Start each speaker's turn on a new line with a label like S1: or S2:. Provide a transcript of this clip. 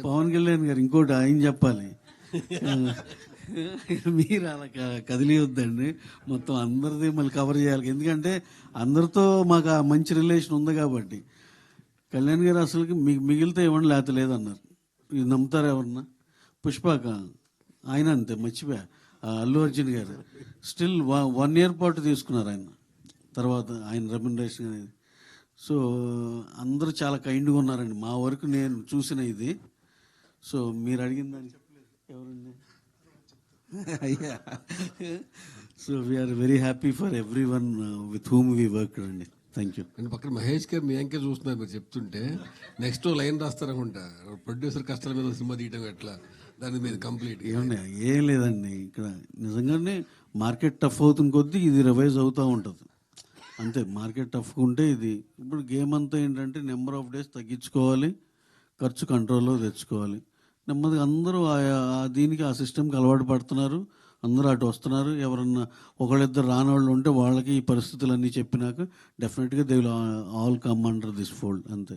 S1: పవన్ కళ్యాణ్ గారు ఇంకోటి ఆయన చెప్పాలి. మీరు అలా కదిలియొద్దండి, మొత్తం అందరిది మళ్ళీ కవర్ చేయాలి. ఎందుకంటే అందరితో మాకు ఆ మంచి రిలేషన్ ఉంది కాబట్టి. కళ్యాణ్ గారు అసలుకి మీకు మిగిలితే ఇవ్వండి లేకపోతే లేదన్నారు. ఇది నమ్ముతారు ఎవరన్నా? పుష్పక ఆయన అంతే, మర్చిపోయా. అల్లు అర్జున్ గారు స్టిల్ 1 year పాటు తీసుకున్నారు ఆయన, తర్వాత ఆయన రెమ్యునరేషన్ అనేది. సో అందరూ చాలా కైండ్గా ఉన్నారండి మా వరకు నేను చూసిన ఇది. సో మీరు అడిగిందని ఎవరండి? అయ్యా. So we're very happy for every one with whom we work అండి. Thank you.
S2: అండ్ పక్కన మహేష్ గారు మీ అంకే చూస్తున్నారు, మీరు చెప్తుంటే నెక్స్ట్ లైన్ రాస్తారనుకుంటా, ప్రొడ్యూసర్ కష్టాల మీద సినిమా తీయడం ఎట్లా, దాని మీద కంప్లీట్
S1: ఏమన్నా ఏం లేదండి, ఇక్కడ నిజంగానే మార్కెట్ టఫ్ అవుతున్న కొద్దీ ఇది రివైజ్ అవుతూ ఉంటుంది అంతే. మార్కెట్ టఫ్గా ఉంటే ఇది ఇప్పుడు గేమ్ అంతా ఏంటంటే నెంబర్ ఆఫ్ డేస్ తగ్గించుకోవాలి, ఖర్చు కంట్రోల్లో తెచ్చుకోవాలి. నెమ్మదిగా అందరూ దీనికి ఆ సిస్టమ్కి అలవాటు పడుతున్నారు, అందరూ అటు వస్తున్నారు. ఎవరన్నా ఒకళ్ళిద్దరు రానోళ్ళు ఉంటే వాళ్ళకి ఈ పరిస్థితులన్నీ చెప్పినాక డెఫినెట్గా they will all come under this fold అంతే.